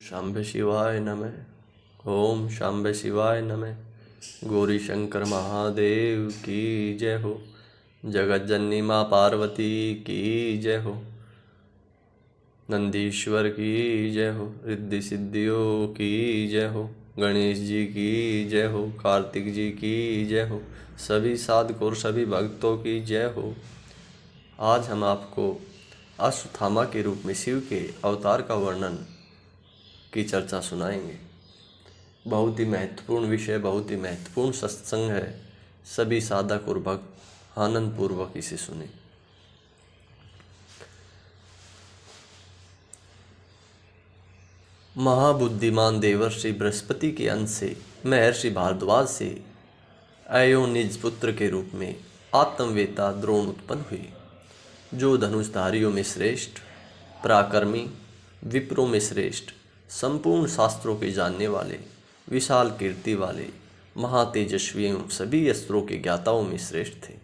शाम्ब शिवाय नमः। ओम शाम्ब शिवाय नमः। गौरी शंकर महादेव की जय हो। जगत जननी माँ पार्वती की जय हो। नंदीश्वर की जय हो। रिद्धि सिद्धियों की जय हो। गणेश जी की जय हो। कार्तिक जी की जय हो। सभी साधकों और सभी भक्तों की जय हो। आज हम आपको अश्वत्थामा के रूप में शिव के अवतार का वर्णन की चर्चा सुनाएंगे। बहुत ही महत्वपूर्ण विषय, बहुत ही महत्वपूर्ण सत्संग है। सभी साधक और भक्त आनंद पूर्वक इसे सुने। महाबुद्धिमान देवर्षि बृहस्पति के अंश से महर्षि भारद्वाज से अयोनिज पुत्र के रूप में आत्मवेता द्रोण उत्पन्न हुए, जो धनुषधारियों में श्रेष्ठ, पराक्रमी, विप्रों में श्रेष्ठ, संपूर्ण शास्त्रों के जानने वाले, विशाल कीर्ति वाले, महातेजस्वी एवं सभी अस्त्रों के ज्ञाताओं में श्रेष्ठ थे।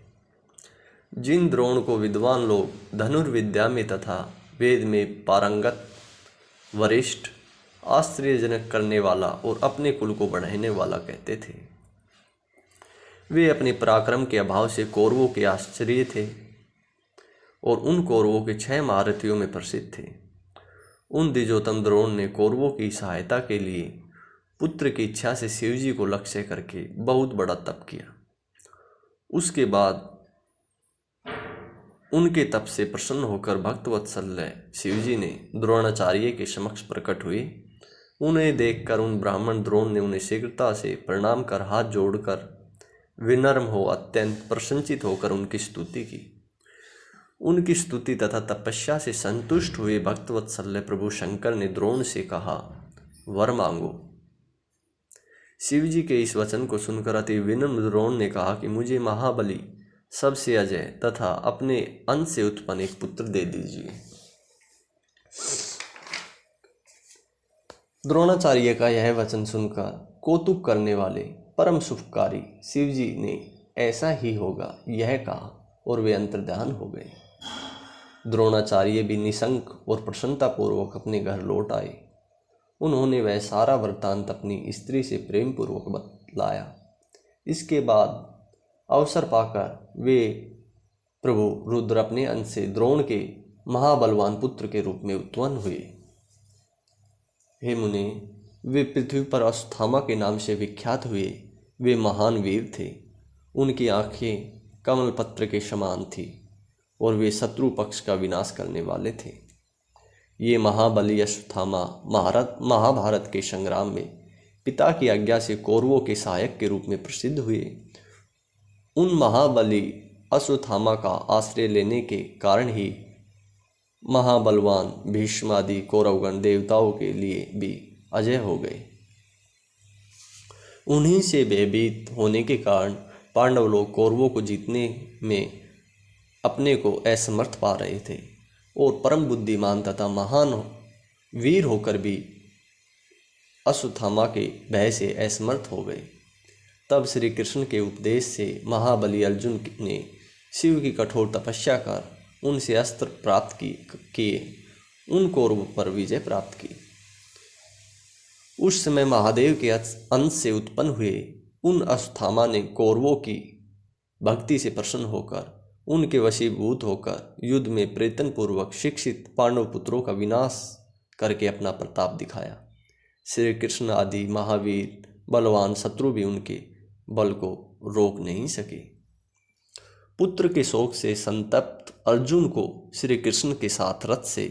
जिन द्रोण को विद्वान लोग धनुर्विद्या में तथा वेद में पारंगत, वरिष्ठ, आश्चर्यजनक करने वाला और अपने कुल को बढ़ाने वाला कहते थे, वे अपने पराक्रम के अभाव से कौरवों के आश्चर्य थे और उन कौरवों के 6 महारथियों में प्रसिद्ध थे। उन द्विजोतम द्रोण ने कौरवों की सहायता के लिए पुत्र की इच्छा से शिवजी को लक्ष्य करके बहुत बड़ा तप किया। उसके बाद उनके तप से प्रसन्न होकर भक्तवत्सल्य शिवजी ने द्रोणाचार्य के समक्ष प्रकट हुए। उन्हें देखकर उन ब्राह्मण द्रोण ने उन्हें शीघ्रता से प्रणाम कर हाथ जोड़कर विनम्र हो अत्यंत प्रसन्नचित होकर उनकी स्तुति की। उनकी स्तुति तथा तपस्या से संतुष्ट हुए भक्तवत्सल्य प्रभु शंकर ने द्रोण से कहा, वर मांगो। शिवजी के इस वचन को सुनकर अति विनम्र द्रोण ने कहा कि मुझे महाबली, सबसे अजय तथा अपने अंश से उत्पन्न एक पुत्र दे दीजिए। द्रोणाचार्य का यह वचन सुनकर कौतुक करने वाले परम शुभकारी शिवजी ने ऐसा ही होगा यह कहा और वे अंतर्ध्यान हो गए। द्रोणाचार्य भी निशंक और प्रसन्नतापूर्वक अपने घर लौट आए। उन्होंने वह सारा वृत्तांत अपनी स्त्री से प्रेम पूर्वक बतलाया। इसके बाद अवसर पाकर वे प्रभु रुद्र अपने अंश से द्रोण के महाबलवान पुत्र के रूप में उत्पन्न हुए। हे मुने, वे पृथ्वी पर अश्वत्थामा के नाम से विख्यात हुए। वे महान वीर थे। उनकी आंखें कमल पत्र के समान थी और वे शत्रु पक्ष का विनाश करने वाले थे। ये महाबली अश्वत्थामा महाभारत के संग्राम में पिता की आज्ञा से कौरवों के सहायक के रूप में प्रसिद्ध हुए। उन महाबली अश्वत्थामा का आश्रय लेने के कारण ही महाबलवान भीष्मादि कौरवगण देवताओं के लिए भी अजय हो गए। उन्हीं से भयभीत होने के कारण पांडव लोग कौरवों को जीतने में अपने को असमर्थ पा रहे थे और परम बुद्धिमान तथा महान वीर होकर भी अश्वत्थामा के भय से असमर्थ हो गए। तब श्री कृष्ण के उपदेश से महाबली अर्जुन ने शिव की कठोर तपस्या कर उनसे अस्त्र प्राप्त किए, उन कौरवों पर विजय प्राप्त की। उस समय महादेव के अंश से उत्पन्न हुए उन अश्वत्थामा ने कौरवों की भक्ति से प्रसन्न होकर उनके वशीभूत होकर युद्ध में प्रयत्नपूर्वक शिक्षित पांडव पुत्रों का विनाश करके अपना प्रताप दिखाया। श्री कृष्ण आदि महावीर बलवान शत्रु भी उनके बल को रोक नहीं सके। पुत्र के शोक से संतप्त अर्जुन को श्री कृष्ण के साथ रथ से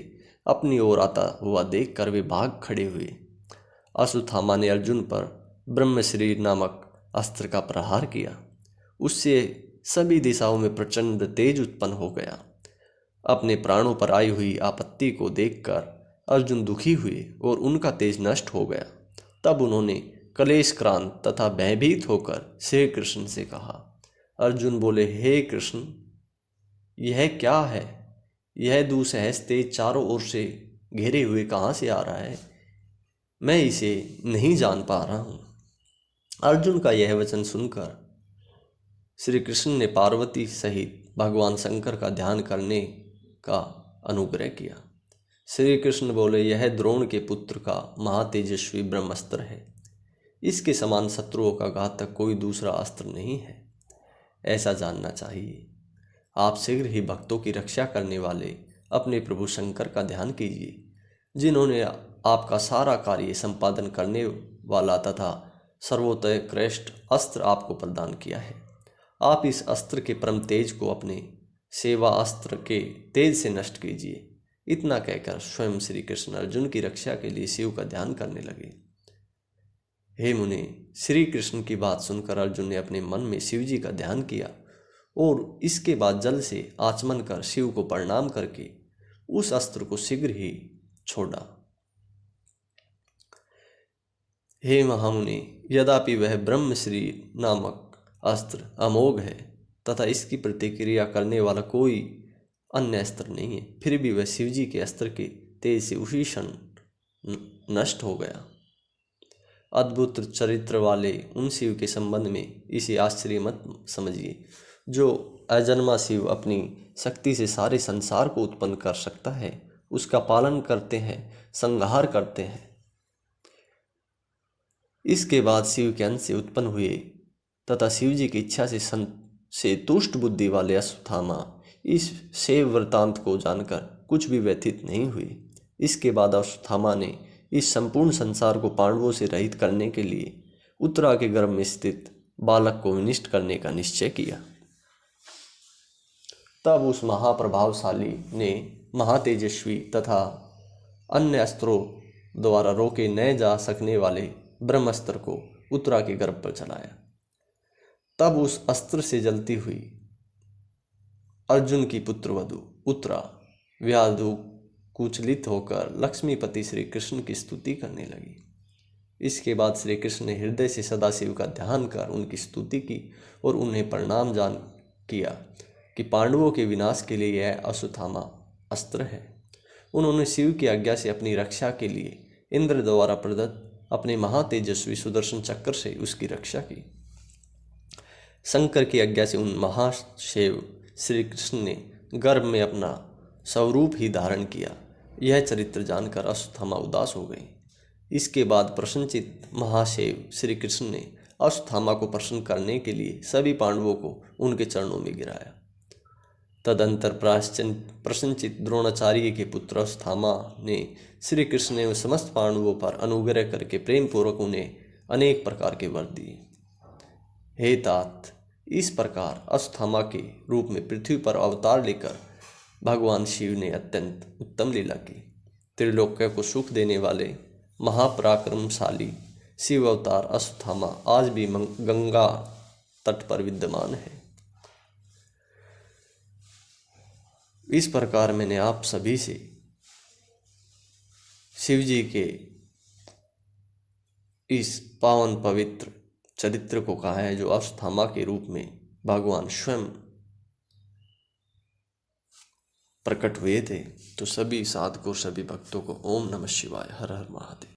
अपनी ओर आता हुआ देखकर वे भाग खड़े हुए। अश्वत्थामा ने अर्जुन पर ब्रह्मश्री नामक अस्त्र का प्रहार किया। उससे सभी दिशाओं में प्रचंड तेज उत्पन्न हो गया। अपने प्राणों पर आई हुई आपत्ति को देखकर अर्जुन दुखी हुए और उनका तेज नष्ट हो गया। तब उन्होंने क्लेशक्रांत तथा भयभीत होकर श्री कृष्ण से कहा। अर्जुन बोले, हे कृष्ण, यह क्या है? यह दुस्सहस तेज चारों ओर से घेरे हुए कहाँ से आ रहा है? मैं इसे नहीं जान पा रहा हूँ। अर्जुन का यह वचन सुनकर श्री कृष्ण ने पार्वती सहित भगवान शंकर का ध्यान करने का अनुग्रह किया। श्री कृष्ण बोले, यह द्रोण के पुत्र का महातेजस्वी ब्रह्मास्त्र है। इसके समान शत्रुओं का घातक कोई दूसरा अस्त्र नहीं है, ऐसा जानना चाहिए। आप शीघ्र ही भक्तों की रक्षा करने वाले अपने प्रभु शंकर का ध्यान कीजिए, जिन्होंने आपका सारा कार्य संपादन करने वाला तथा सर्वोत्कृष्ट अस्त्र आपको प्रदान किया है। आप इस अस्त्र के परम तेज को अपने सेवा अस्त्र के तेज से नष्ट कीजिए। इतना कहकर स्वयं श्री कृष्ण अर्जुन की रक्षा के लिए शिव का ध्यान करने लगे। हे मुनि, श्री कृष्ण की बात सुनकर अर्जुन ने अपने मन में शिव जी का ध्यान किया और इसके बाद जल से आचमन कर शिव को प्रणाम करके उस अस्त्र को शीघ्र ही छोड़ा। हे महामुनि, यद्यपि वह ब्रह्मश्री नामक अस्त्र अमोघ है तथा इसकी प्रतिक्रिया करने वाला कोई अन्य अस्त्र नहीं है, फिर भी वह शिवजी के अस्त्र के तेज से उसी क्षण नष्ट हो गया। अद्भुत चरित्र वाले उन शिव के संबंध में इसे आश्चर्य मत समझिए, जो अजन्मा शिव अपनी शक्ति से सारे संसार को उत्पन्न कर सकता है, उसका पालन करते हैं, संहार करते हैं। इसके बाद शिव के अंश से उत्पन्न हुए तथा शिव जी की इच्छा से तुष्ट बुद्धि वाले अश्वत्थामा इस शैव वृतांत को जानकर कुछ भी व्यथित नहीं हुए। इसके बाद अश्वत्थामा ने इस संपूर्ण संसार को पांडवों से रहित करने के लिए उत्तरा के गर्भ में स्थित बालक को विनिष्ट करने का निश्चय किया। तब उस महाप्रभावशाली ने महातेजस्वी तथा अन्य अस्त्रों द्वारा रोके न जा सकने वाले ब्रह्मास्त्र को उत्तरा के गर्भ पर चलाया। तब उस अस्त्र से जलती हुई अर्जुन की पुत्रवधू उत्तरा व्याधु कुचलित होकर लक्ष्मीपति श्री कृष्ण की स्तुति करने लगी। इसके बाद श्री कृष्ण ने हृदय से सदाशिव का ध्यान कर उनकी स्तुति की और उन्हें प्रणाम जान किया कि पांडवों के विनाश के लिए यह अश्वत्थामा अस्त्र है। उन्होंने शिव की आज्ञा से अपनी रक्षा के लिए इंद्र द्वारा प्रदत्त अपने महातेजस्वी सुदर्शन चक्र से उसकी रक्षा की। शंकर की आज्ञा से उन महाशिव श्री कृष्ण ने गर्भ में अपना स्वरूप ही धारण किया। यह चरित्र जानकर अश्वत्थामा उदास हो गई। इसके बाद प्रसन्नचित्त महाशिव श्री कृष्ण ने अश्वत्थामा को प्रसन्न करने के लिए सभी पांडवों को उनके चरणों में गिराया। तदंतर प्रसन्नचित्त द्रोणाचार्य के पुत्र अश्वत्थामा ने श्री कृष्ण ने समस्त पांडवों पर अनुग्रह करके प्रेम पूर्वक उन्हें अनेक प्रकार के वर दिए। हे तात, इस प्रकार अश्वत्थामा के रूप में पृथ्वी पर अवतार लेकर भगवान शिव ने अत्यंत उत्तम लीला की। त्रिलोक्य को सुख देने वाले महापराक्रमशाली शिव अवतार अश्वत्थामा आज भी गंगा तट पर विद्यमान है। इस प्रकार मैंने आप सभी से शिव जी के इस पावन पवित्र चरित्र को कहा है, जो अश्वत्थामा के रूप में भगवान स्वयं प्रकट हुए थे। तो सभी साधकों, सभी भक्तों को ओम नमः शिवाय, हर हर महादेव।